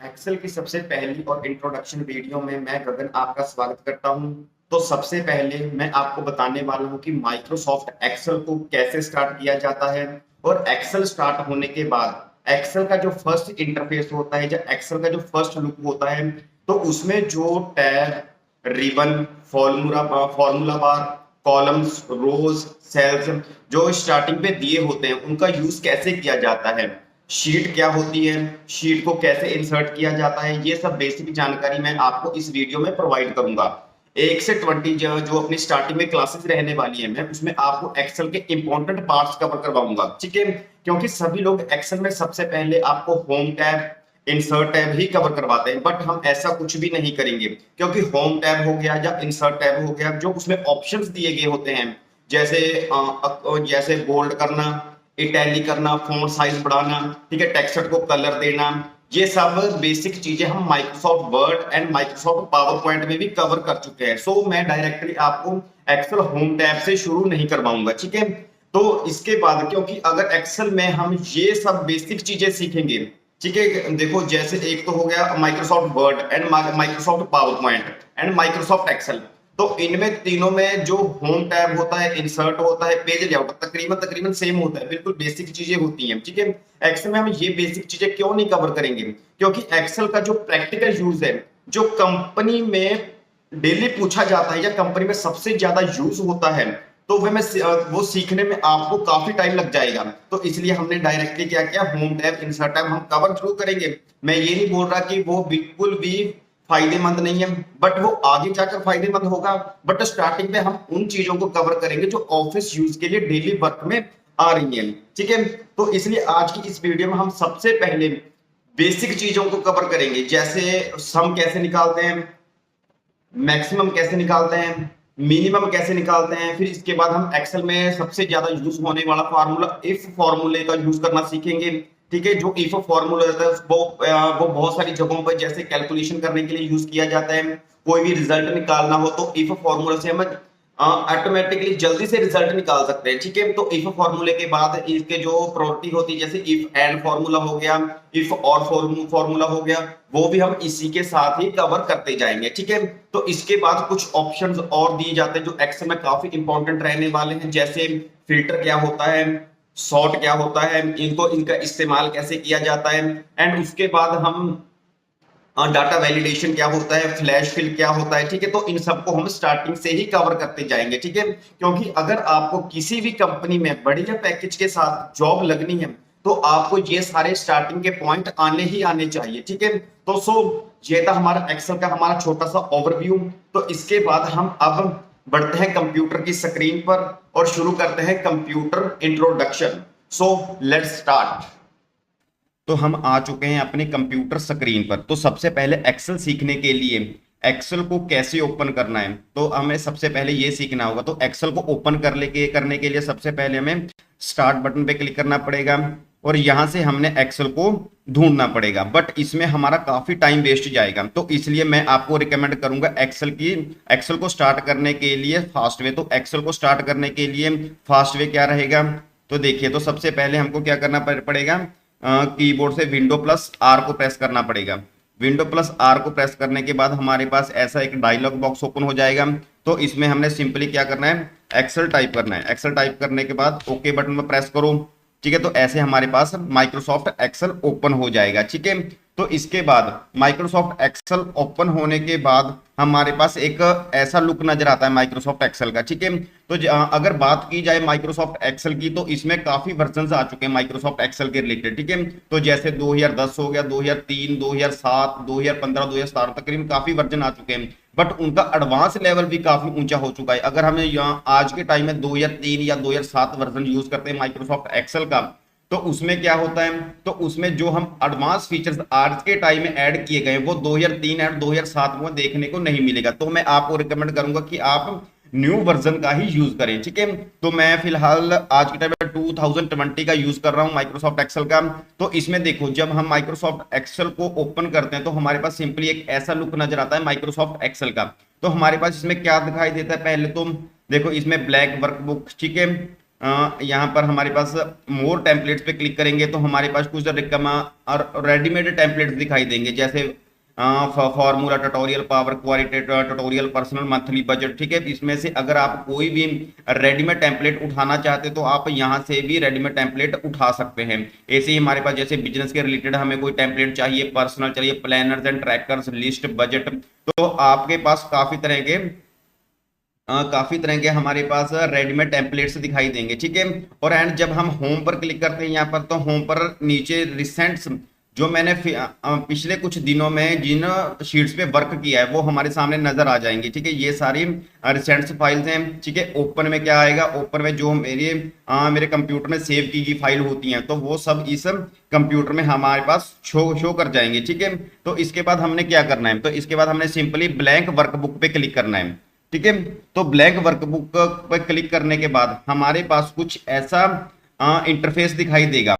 Excel की सबसे पहली और इंट्रोडक्शन वीडियो में मैं गगन आपका स्वागत करता हूं। तो सबसे पहले मैं आपको बताने वाला हूं कि माइक्रोसॉफ्ट एक्सेल को कैसे स्टार्ट किया जाता है। और एक्सेल स्टार्ट होने के बाद एक्सेल का जो फर्स्ट इंटरफेस होता है या एक्सेल का जो फर्स्ट लुक होता है, तो उसमें जो tab, ribbon, formula formula bar, columns, rows, cells जो स्टार्टिंग पे दिए होते हैं उनका यूज कैसे किया जाता है, शीट क्या होती है, शीट को कैसे इंसर्ट किया जाता है, ये सब बेसिक जानकारी मैं आपको इस वीडियो में प्रोवाइड करूंगा। 1 से 20 जो अपनी स्टार्टिंग में क्लासेस रहने वाली है, मैं उसमें आपको एक्सेल के इंपॉर्टेंट पार्ट्स कवर करवाऊंगा, ठीक है। क्योंकि सभी लोग एक्सेल में सबसे पहले आपको होम टैब, इंसर्ट टैब ही कवर करवाते हैं, बट हम ऐसा कुछ भी नहीं करेंगे। क्योंकि होम टैब हो गया या इंसर्ट टैब हो गया, जो उसमें ऑप्शंस दिए गए होते हैं, जैसे जैसे बोल्ड करना, इटैली करना, फॉन्ट साइज बढ़ाना, ठीक है, टेक्स्ट को कलर देना, ये सब बेसिक चीजें हम Microsoft Word and Microsoft power point में भी कवर कर चुके हैं। सो मैं डायरेक्टली आपको एक्सेल होम टैब से शुरू नहीं करवाऊंगा, ठीक है। तो इसके बाद, क्योंकि अगर एक्सेल में हम ये सब बेसिक चीजें सीखेंगे, ठीक है, देखो जैसे एक तो हो गया Microsoft Word and Microsoft PowerPoint and Microsoft Excel. तो इनमें तीनों में जो होम टैब होता है, इंसर्ट होता है, पेज लेआउट तकरीबन तकरीबन सेम होता है, बिल्कुल बेसिक चीजें होती हैं, ठीक है। एक्सेल में हम ये बेसिक चीजें क्यों नहीं कवर करेंगे? क्योंकि एक्सेल का जो प्रैक्टिकल यूज है, जो कंपनी में डेली पूछा जाता है या कंपनी में सबसे ज्यादा यूज होता है, तो वो सीखने में आपको काफी टाइम लग जाएगा। तो इसलिए हमने डायरेक्टली क्या किया, होम टैब, इंसर्ट टैब हम कवर जरूर करेंगे। मैं ये नहीं बोल रहा कि वो बिल्कुल भी फायदेमंद नहीं है, बट वो आगे जाकर फायदेमंद होगा। बट स्टार्टिंग में हम उन चीजों को कवर करेंगे जो ऑफिस यूज के लिए डेली वर्क में आ रही है, ठीक है। तो इसलिए आज की इस वीडियो में हम सबसे पहले बेसिक चीजों को कवर करेंगे, जैसे सम कैसे निकालते हैं, मैक्सिमम कैसे निकालते हैं, मिनिमम कैसे निकालते हैं। फिर इसके बाद हम एक्सेल में सबसे ज्यादा यूज होने वाला फार्मूला, इफ फार्मूले का यूज करना सीखेंगे, ठीक है। जो इफ फार्मूला रहता है वो बहुत सारी जगहों पर जैसे कैलकुलेशन करने के लिए यूज किया जाता है। कोई भी रिजल्ट निकालना हो तो इफ फार्मूला से हम ऑटोमेटिकली जल्दी से रिजल्ट निकाल सकते हैं, ठीक है। तो इफ फॉर्मूले के बाद इसके जो प्रॉपर्टी होती है, जैसे इफ एंड फॉर्मूला हो गया, इफ और फॉर्मूला हो गया, वो भी हम इसी के साथ ही कवर करते जाएंगे, ठीक है। तो इसके बाद कुछ ऑप्शंस और दिए जाते हैं जो एक्सेल में काफी इंपॉर्टेंट रहने वाले हैं, जैसे फिल्टर क्या होता है, सॉर्ट क्या होता है, इनका इस्तेमाल कैसे किया जाता है, एंड उसके बाद हम डाटा वैलिडेशन क्या होता है, फ्लैश फिल क्या होता है, ठीक है। तो इन सबको हम स्टार्टिंग से ही कवर करते जाएंगे, ठीक है। क्योंकि अगर आपको किसी भी कंपनी में बढ़िया पैकेज के साथ जॉब लगनी है, तो आपको ये सारे स्टार्टिंग के पॉइंट आने ही आने चाहिए, ठीक है। तो ये था हमारा एक्सेल का हमारा छोटा सा ओवरव्यू। तो इसके बाद हम अब बढ़ते हैं कंप्यूटर की स्क्रीन पर और शुरू करते हैं computer introduction. So let's start. तो हम आ चुके हैं अपने कंप्यूटर स्क्रीन पर। तो सबसे पहले एक्सेल सीखने के लिए एक्सेल को कैसे ओपन करना है, तो हमें सबसे पहले ये सीखना होगा। तो एक्सेल को ओपन करने के लिए सबसे पहले हमें स्टार्ट बटन पे क्लिक करना पड़ेगा और यहां से हमने एक्सेल को ढूंढना पड़ेगा, बट इसमें हमारा काफी टाइम वेस्ट जाएगा। तो इसलिए मैं आपको रिकमेंड करूंगा एक्सेल को स्टार्ट करने के लिए फास्ट वे। तो एक्सेल को स्टार्ट करने के लिए फास्ट वे क्या रहेगा, तो देखिए, तो सबसे पहले हमको क्या करना पड़ेगा, कीबोर्ड से विंडो प्लस आर को प्रेस करना पड़ेगा। विंडो प्लस आर को प्रेस करने के बाद हमारे पास ऐसा एक डायलॉग बॉक्स ओपन हो जाएगा। तो इसमें हमने सिंपली क्या करना है, एक्सेल टाइप करना है। एक्सेल टाइप करने के बाद ओके बटन पर प्रेस करो, ठीक है। तो ऐसे हमारे पास माइक्रोसॉफ्ट एक्सेल ओपन हो जाएगा, ठीक है। तो इसके बाद माइक्रोसॉफ्ट एक्सेल ओपन होने के बाद हमारे पास एक ऐसा लुक नजर आता है माइक्रोसॉफ्ट एक्सेल का, ठीक है। तो अगर बात की जाए माइक्रोसॉफ्ट एक्सेल की, तो इसमें काफी वर्जन आ चुके हैं माइक्रोसॉफ्ट एक्सेल के रिलेटेड, ठीक है। तो जैसे 2010 हो गया, 2003, 2007, 2015, 2017, तकरीबन काफी वर्जन आ चुके हैं, बट उनका एडवांस लेवल भी काफी ऊंचा हो चुका है। अगर हमें यहाँ आज के टाइम में 2003 या 2007 वर्जन यूज करते हैं माइक्रोसॉफ्ट एक्सेल का, तो उसमें क्या होता है, तो उसमें जो हम एडवांस फीचर्स आज के टाइम में ऐड किए गए वो 2003 और 2007 में देखने को नहीं मिलेगा। तो मैं आपको रिकमेंड करूंगा कि आप न्यू वर्जन का ही यूज करें, ठीक है। तो मैं फिलहाल आज के टाइम में 2020 का यूज कर रहा हूं माइक्रोसॉफ्ट एक्सेल का। तो इसमें देखो, जब हम माइक्रोसॉफ्ट एक्सेल को ओपन करते हैं तो हमारे पास सिंपली एक ऐसा लुक नजर आता है माइक्रोसॉफ्ट एक्सेल का। तो हमारे पास इसमें क्या दिखाई देता है, पहले तो देखो, इसमें ब्लैक वर्कबुक, ठीक है, यहाँ पर हमारे पास मोर टेम्पलेट्स पे क्लिक करेंगे तो हमारे पास कुछ और रेडीमेड टेम्पलेट्स दिखाई देंगे, जैसे formula tutorial, power quality tutorial, personal monthly budget. ठीक है, इसमें से अगर आप कोई भी रेडीमेड टेम्पलेट उठाना चाहते तो आप यहाँ से भी रेडीमेड टेम्पलेट उठा सकते हैं। ऐसे ही हमारे पास जैसे बिजनेस के रिलेटेड हमें कोई टेम्पलेट चाहिए, पर्सनल चाहिए, planners and trackers, list, budget, तो आपके पास काफी तरह के हमारे पास रेडीमेड टेम्पलेट्स दिखाई देंगे। ठीक है, और एंड जब हम होम पर क्लिक करते हैं यहाँ पर, तो होम पर नीचे रिसेंट्स, जो मैंने पिछले कुछ दिनों में जिन शीट्स पे वर्क किया है वो हमारे सामने नजर आ जाएंगे। ठीक है, ये सारी रिसेंट्स फाइल्स हैं। ठीक है, ओपन में क्या आएगा, ओपन में जो मेरे कंप्यूटर में सेव की गई फाइल होती हैं तो वो सब इस कंप्यूटर में हमारे पास शो कर जाएंगे। ठीक है, तो इसके बाद हमने क्या करना है, तो इसके बाद हमने सिंपली ब्लैंक वर्कबुक पे क्लिक करना है। ठीक है, तो ब्लैंक वर्कबुक पर क्लिक करने के बाद हमारे पास कुछ ऐसा इंटरफेस दिखाई देगा।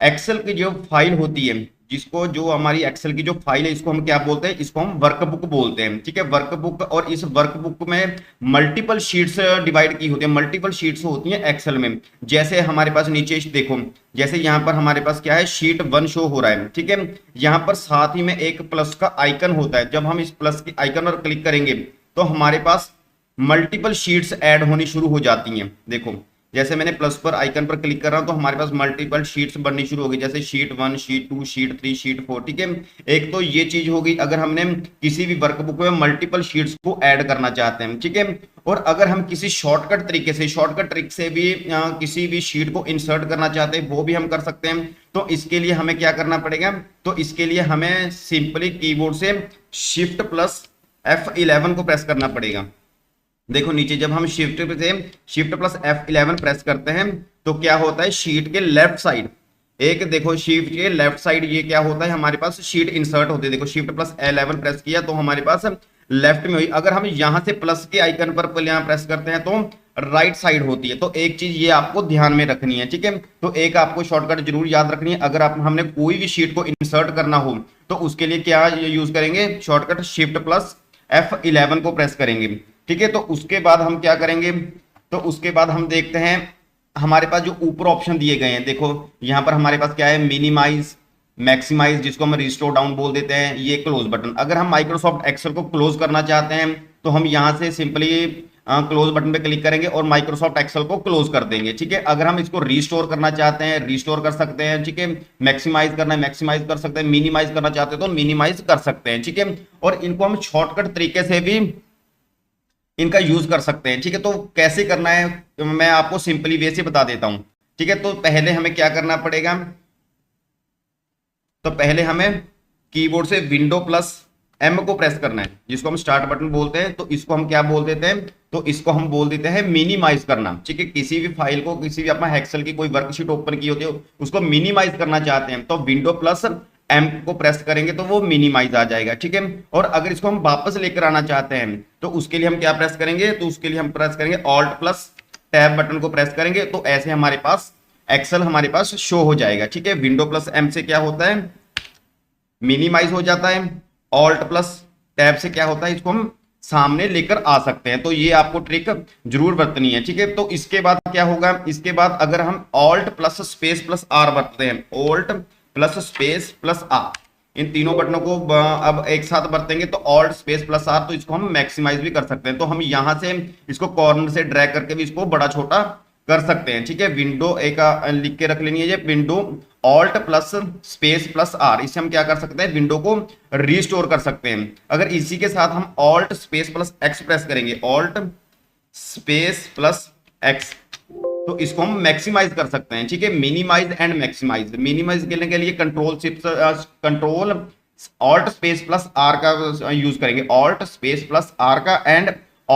एक्सेल की जो फाइल होती है, जिसको जो हमारी एक्सेल की जो फाइल है, इसको हम क्या बोलते हैं, इसको हम वर्कबुक बोलते हैं। ठीक है, वर्कबुक, और इस वर्कबुक में मल्टीपल शीट्स डिवाइड की होती है, मल्टीपल शीट्स होती हैं एक्सेल में। जैसे हमारे पास नीचे देखो, जैसे यहाँ पर हमारे पास क्या है, शीट 1 शो हो रहा है। ठीक है, यहाँ पर साथ ही में एक प्लस का आइकन होता है। जब हम इस प्लस के आइकन पर क्लिक करेंगे तो हमारे पास मल्टीपल शीट्स ऐड होनी शुरू हो जाती हैं। देखो, जैसे मैंने प्लस पर आइकन पर क्लिक कर रहा हूं तो हमारे पास मल्टीपल शीट्स बननी शुरू होगी, जैसे शीट 1, शीट 2, शीट 3, शीट 4। ठीक है, एक तो ये चीज होगी अगर हमने किसी भी वर्कबुक में मल्टीपल शीट्स को ऐड करना चाहते हैं। ठीक है, और अगर हम किसी शॉर्टकट ट्रिक से भी किसी भी शीट को इंसर्ट करना चाहते हैं, वो भी हम कर सकते हैं। तो इसके लिए हमें क्या करना पड़ेगा, तो इसके लिए हमें सिंपली कीबोर्ड से शिफ्ट प्लस F11 को प्रेस करना पड़ेगा। देखो नीचे जब हम शिफ्ट प्लस F11 प्रेस करते हैं तो क्या होता है, शीट के लेफ्ट साइड, एक देखो शीट के लेफ्ट साइड ये क्या होता है, हमारे पास शीट इंसर्ट होती है। देखो शिफ्ट प्लस 11 प्रेस किया तो हमारे पास लेफ्ट में हुई। अगर हम यहां से प्लस के आइकन पर प्रेस करते हैं तो राइट साइड होती है। तो एक चीज ये आपको ध्यान में रखनी है। ठीक है, तो एक आपको शॉर्टकट जरूर याद रखनी है। अगर हमने कोई भी शीट को इंसर्ट करना हो तो उसके लिए क्या यूज करेंगे, शॉर्टकट शिफ्ट प्लस F11 को प्रेस करेंगे। ठीक है, तो उसके बाद हम क्या करेंगे, तो उसके बाद हम देखते हैं हमारे पास जो ऊपर ऑप्शन दिए गए हैं। देखो यहां पर हमारे पास क्या है, मिनिमाइज, मैक्सिमाइज, जिसको हम रिस्टोर डाउन बोल देते हैं, ये क्लोज बटन। अगर हम माइक्रोसॉफ्ट एक्सेल को क्लोज करना चाहते हैं तो हम यहां से सिंपली क्लोज बटन पे क्लिक करेंगे और माइक्रोसॉफ्ट एक्सेल को क्लोज कर देंगे। ठीक है, अगर हम इसको रिस्टोर करना चाहते हैं, रिस्टोर कर सकते हैं। ठीक है, मैक्सिमाइज करना है, मैक्सिमाइज कर सकते हैं, मिनिमाइज करना चाहते हैं तो मिनिमाइज कर सकते हैं। ठीक है, और इनको हम शॉर्टकट तरीके से भी इनका यूज कर सकते हैं। ठीक है, तो कैसे करना है मैं आपको सिंपली वे से बता देता हूं। ठीक है, तो पहले हमें क्या करना पड़ेगा, तो पहले हमें कीबोर्ड से विंडो प्लस M को प्रेस करना है, जिसको हम स्टार्ट बटन बोलते हैं। तो इसको हम क्या बोल देते हैं, तो इसको हम बोल देते हैं मिनिमाइज करना। ठीक है, किसी भी फाइल को, किसी भी अपना एक्सेल की कोई वर्कशीट ओपन की होती है उसको मिनिमाइज करना चाहते हैं तो विंडो प्लस M को प्रेस करेंगे तो वो मिनिमाइज आ जाएगा। ठीक है, और अगर इसको हम वापस लेकर आना चाहते हैं तो उसके लिए हम क्या प्रेस करेंगे, तो उसके लिए हम प्रेस करेंगे ऑल्ट प्लस टैब बटन को प्रेस करेंगे। तो ऐसे हमारे पास एक्सेल हमारे पास शो हो जाएगा। ठीक है, विंडो प्लस M से क्या होता है, मिनिमाइज हो जाता है। ऑल्ट प्लस टैब से क्या होता है, इसको हम सामने लेकर आ सकते हैं। तो ये आपको ट्रिक जरूर बरतनी है। ठीक है, तो इसके बाद क्या होगा, इसके बाद अगर हम alt plus space plus R बरतते हैं, alt plus space plus R, इन तीनों बटनों को अब एक साथ बरतेंगे तो ऑल्ट स्पेस प्लस R, तो इसको हम मैक्सिमाइज भी कर सकते हैं। तो हम यहां से इसको कॉर्नर से ड्रैग करके भी इसको बड़ा छोटा कर सकते हैं। ठीक है, विंडो एक लिख के रख लेनी है, ये window alt plus space plus R, इससे हम क्या कर सकते हैं, विंडो को रीस्टोर कर सकते हैं। अगर इसी के साथ हम alt space plus X press करेंगे, ऑल्ट स्पेस प्लस X, तो इसको हम मैक्सिमाइज कर सकते हैं। ठीक है, मिनिमाइज एंड मैक्सिमाइज, मिनिमाइज करने के लिए control alt space plus R का यूज करेंगे, ऑल्ट स्पेस प्लस R का, and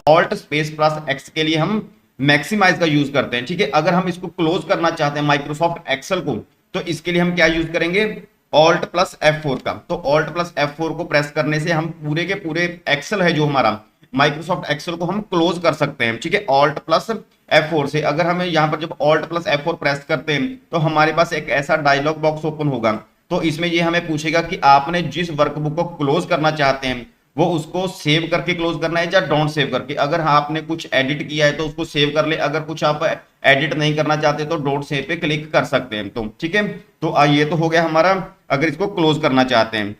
alt space plus X के लिए हम मैक्सिमाइज का यूज करते हैं। ठीक है, अगर हम इसको क्लोज करना चाहते हैं माइक्रोसॉफ्ट एक्सेल को, तो इसके लिए हम क्या यूज करेंगे, ऑल्ट प्लस F4 का। तो ऑल्ट प्लस F4 को प्रेस करने से हम पूरे के पूरे एक्सेल है जो हमारा माइक्रोसॉफ्ट एक्सेल को हम क्लोज कर सकते हैं। ठीक है, ऑल्ट प्लस F4 से अगर हमें यहाँ पर जब ऑल्ट प्लस F4 प्रेस करते हैं तो हमारे पास एक ऐसा डायलॉग बॉक्स ओपन होगा। तो इसमें ये हमें पूछेगा कि आपने जिस वर्कबुक को क्लोज करना चाहते हैं वो उसको सेव करके क्लोज करना है या डोंट सेव करके। अगर हाँ आपने कुछ एडिट किया है तो उसको सेव कर ले, अगर कुछ आप एडिट नहीं करना चाहते तो डोंट सेव पे क्लिक कर सकते हैं। तो ठीक है, तो ये तो हो गया हमारा अगर इसको क्लोज करना चाहते हैं।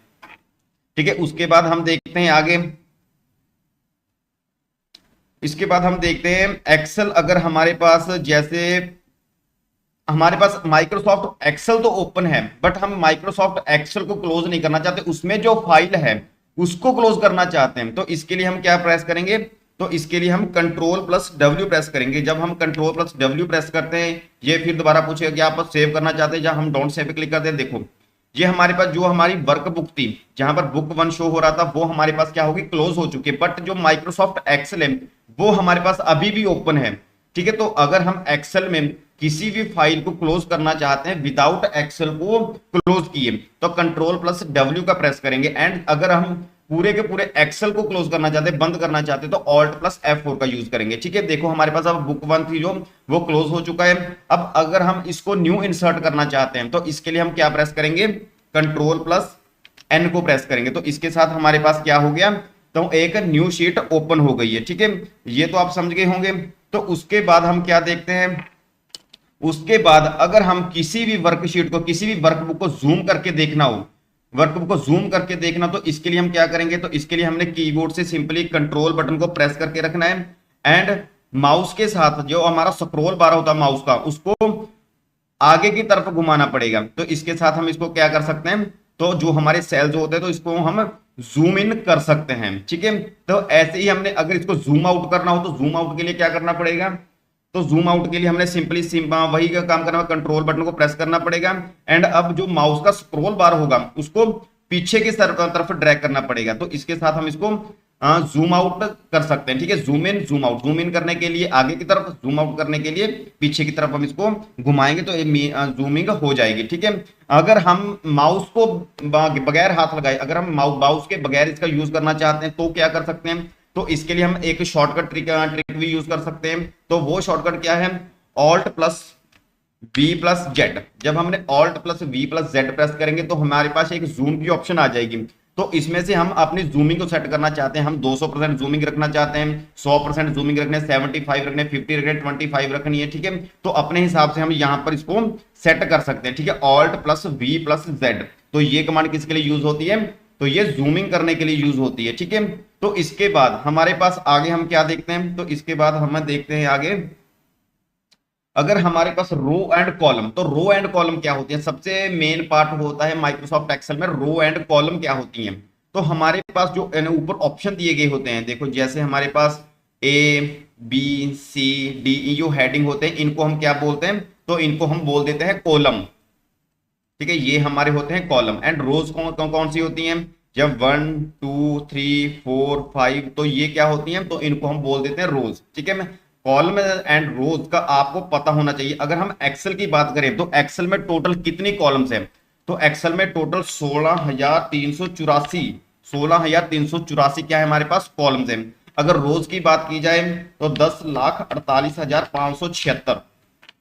ठीक है, उसके बाद हम देखते हैं आगे। इसके बाद हम देखते हैं एक्सेल। अगर हमारे पास जैसे हमारे पास माइक्रोसॉफ्ट एक्सेल तो ओपन है, बट हम माइक्रोसॉफ्ट एक्सेल को क्लोज नहीं करना चाहते, उसमें जो फाइल है उसको क्लोज करना चाहते हैं। तो इसके लिए हम क्या प्रेस करेंगे, तो इसके लिए हम कंट्रोल प्लस डब्ल्यू प्रेस करेंगे। जब हम कंट्रोल प्लस डब्ल्यू प्रेस करते हैं, ये फिर दोबारा पूछेगा कि आप सेव करना चाहते हैं, जहां हम डोंट सेव पे क्लिक करते हैं। देखो ये हमारे पास जो हमारी वर्क बुक थी, जहां पर बुक 1 शो हो रहा था, वो हमारे पास क्या होगी, क्लोज हो चुकी है। बट जो माइक्रोसॉफ्ट एक्सेल है वो हमारे पास अभी भी ओपन है। ठीक है, तो अगर हम एक्सेल में किसी भी फाइल को क्लोज करना चाहते हैं विदाउट एक्सेल को क्लोज किए, तो कंट्रोल प्लस डब्ल्यू का प्रेस करेंगे। एंड अगर हम पूरे के पूरे एक्सेल को क्लोज करना चाहते हैं, बंद करना चाहते हैं, तो ऑल्ट प्लस F4 का यूज करेंगे। ठीक है, देखो हमारे पास अब बुक 1 थी जो वो क्लोज हो चुका है। अब अगर हम इसको न्यू इंसर्ट करना चाहते हैं तो इसके लिए हम क्या प्रेस करेंगे, कंट्रोल प्लस N को प्रेस करेंगे। तो इसके साथ हमारे पास क्या हो गया, तो एक न्यू शीट ओपन हो गई है। ठीक है, ये तो आप समझ गए होंगे। तो उसके बाद हम क्या देखते हैं, उसके बाद अगर हम किसी भी वर्कशीट को, किसी भी वर्कबुक को जूम करके देखना हो, वर्कबुक को जूम करके देखना, तो इसके लिए हम क्या करेंगे, तो इसके लिए हमने कीबोर्ड से सिंपली कंट्रोल बटन को प्रेस करके रखना है एंड माउस के साथ जो हमारा स्क्रॉल बार होता है माउस का, उसको आगे की तरफ घुमाना पड़ेगा। तो इसके साथ हम इसको क्या कर सकते हैं, तो जो हमारे सेल्स होते हैं तो इसको हम जूम इन कर सकते हैं। ठीक है, तो ऐसे ही हमने अगर इसको जूम आउट करना हो तो जूम आउट के लिए क्या करना पड़ेगा, तो जूम आउट के लिए हमने सिंपली वही का काम करना, कंट्रोल बटन को प्रेस करना पड़ेगा एंड अब जो माउस का स्क्रॉल बार होगा उसको पीछे की तरफ ड्रैग करना पड़ेगा। तो इसके साथ हम इसको जूम आउट कर सकते हैं। ठीक है, zoom in zoom out, zoom in करने के लिए आगे की तरफ, जूम आउट करने के लिए पीछे की तरफ हम इसको घुमाएंगे तो जूमिंग हो जाएगी। ठीक है, अगर हम माउस को बगैर हाथ लगाए, अगर हम माउस के बगैर इसका यूज करना चाहते हैं तो क्या कर सकते हैं, तो इसके लिए हम एक शॉर्टकट ट्रिक भी यूज कर सकते हैं। तो वो शॉर्टकट क्या है, Alt plus V plus Z. जब हमने Alt plus V plus Z press करेंगे तो हमारे पास एक जूम की ऑप्शन आ जाएगी। तो इसमें से हम अपनी जूमिंग को सेट करना चाहते हैं, हम 200% जूमिंग रखना चाहते हैं, 100% जूमिंग रखने, 75 रखने, 50 रखने, 25 रखनी है। ठीक है, तो अपने हिसाब से हम यहाँ पर इसको सेट कर सकते हैं। ठीक है, Alt plus V plus Z. तो ये कमांड किसके लिए यूज होती है, तो ये जूमिंग करने के लिए यूज होती है। ठीक है, तो इसके बाद हमारे पास आगे हम क्या देखते हैं, तो इसके बाद हम देखते हैं आगे, अगर हमारे पास रो एंड कॉलम, तो रो एंड कॉलम क्या होती है, सबसे मेन पार्ट होता है माइक्रोसॉफ्ट एक्सेल में, रो एंड कॉलम क्या होती हैं। तो हमारे पास जो ऊपर ऑप्शन दिए गए होते हैं, देखो जैसे हमारे पास A B C D E जो हेडिंग होते हैं, इनको हम क्या बोलते हैं, तो इनको हम बोल देते हैं कॉलम। ठीक है, ये हमारे होते हैं कॉलम। एंड रोज कौन सी होती हैं, जब 1 2 3 4 5, तो ये क्या होती हैं, तो इनको हम बोल देते हैं रोज। ठीक है, कॉलम एंड रोज का आपको पता होना चाहिए। अगर हम एक्सेल की बात करें तो एक्सेल में टोटल कितनी कॉलम्स हैं, तो एक्सेल में टोटल 16,384 क्या है हमारे पास कॉलम्स हैं। अगर रोज की बात की जाए तो 10,48,576,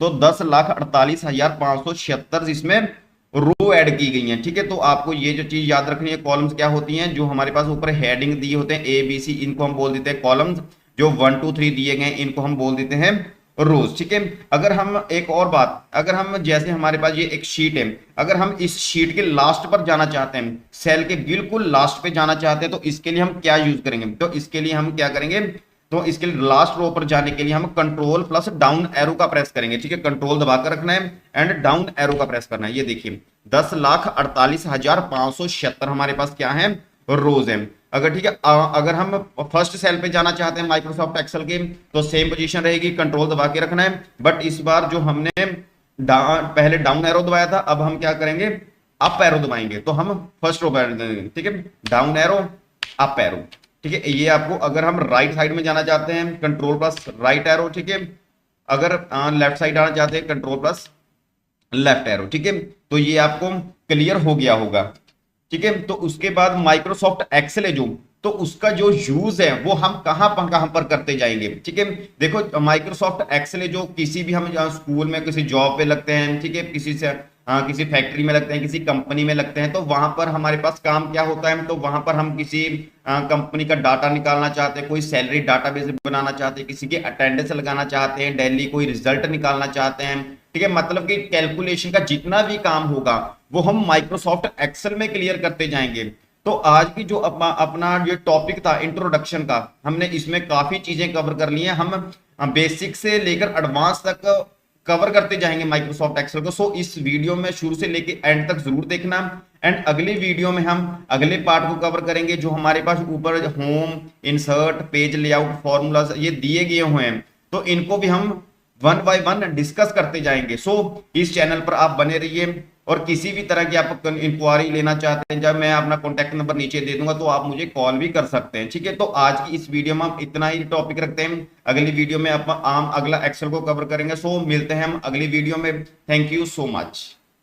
तो 10,48,576 इसमें रो ऐड की गई हैं। ठीक है, तो आपको ये जो चीज याद रखनी है, कॉलम्स क्या होती हैं, जो हमारे पास ऊपर हेडिंग दिए होते हैं ABC, इनको हम बोल देते हैं कॉलम्स। जो 1 2 3 दिए गए इनको हम बोल देते हैं रोज। ठीक है, अगर हम एक और बात, अगर हम जैसे हमारे पास ये एक शीट है, अगर हम इस शीट के लास्ट पर जाना चाहते हैं, सेल के बिल्कुल लास्ट पे जाना चाहते हैं, तो इसके लिए हम क्या यूज करेंगे, तो इसके लिए हम क्या करेंगे, तो इसके लिए लास्ट रो पर जाने के लिए हम कंट्रोल प्लस डाउन एरो का प्रेस करेंगे। ठीक है, कंट्रोल दबाकर रखना है एंड डाउन एरो का प्रेस करना है। ये देखिए 10,48,576 हमारे पास क्या है, रोज है। अगर ठीक है, अगर हम फर्स्ट सेल पे जाना चाहते हैं माइक्रोसॉफ्ट एक्सेल के, तो सेम पोजीशन रहेगी, कंट्रोल दबा के रखना है। बट इस बार जो हमने पहले डाउन एरो दबाया था, अब हम क्या करेंगे, अप एरो दबाएंगे, तो हम फर्स्ट रो पर। ठीक है, डाउन एरो अप एरो। ठीक है, ये आपको, अगर हम राइट साइड में जाना चाहते हैं कंट्रोल प्लस राइट एरो। ठीक है, अगर लेफ्ट साइड आना चाहते हैं कंट्रोल प्लस लेफ्ट एरो। ठीक है, तो ये आपको क्लियर हो गया होगा। ठीक है, तो उसके बाद माइक्रोसॉफ्ट एक्सेल है जो, तो उसका जो यूज है वो हम कहां पर करते जाएंगे। ठीक है, देखो माइक्रोसॉफ्ट एक्सेल है जो किसी भी हम स्कूल में किसी जॉब पे लगते हैं, ठीक है, किसी से किसी फैक्ट्री में लगते हैं, किसी कंपनी में लगते हैं, तो वहां पर हमारे पास काम क्या होता है, तो वहां पर हम किसी कंपनी का डाटा निकालना चाहते हैं, कोई सैलरी डाटाबेस बनाना चाहते हैं, किसी की अटेंडेंस लगाना चाहते हैं, डेली कोई रिजल्ट निकालना चाहते हैं, ठीक है। मतलब कि कैलकुलेशन का जितना भी काम होगा वो हम माइक्रोसॉफ्ट एक्सेल में क्लियर करते जाएंगे। तो आज की जो अपना ये टॉपिक था इंट्रोडक्शन का, हमने इसमें काफी चीजें कवर कर ली हैं। हम बेसिक से लेकर एडवांस तक कवर करते जाएंगे माइक्रोसॉफ्ट एक्सेल को। सो इस वीडियो में शुरू से लेकर एंड तक जरूर देखना। एंड अगली वीडियो में हम अगले पार्ट को कवर करेंगे, जो हमारे पास ऊपर home, insert, page layout, formulas ये दिए गए हुए हैं, तो इनको भी हम वन बाय वन डिस्कस करते जाएंगे। सो इस चैनल पर आप बने रहिए, और किसी भी तरह की आप इंक्वायरी लेना चाहते हैं, जब मैं अपना कॉन्टैक्ट नंबर नीचे दे दूंगा तो आप मुझे कॉल भी कर सकते हैं, ठीक है। तो आज की इस वीडियो में हम इतना ही टॉपिक रखते हैं। अगली वीडियो में अगला एक्सेल को कवर करेंगे। सो मिलते हैं हम अगली वीडियो में। Thank you so much.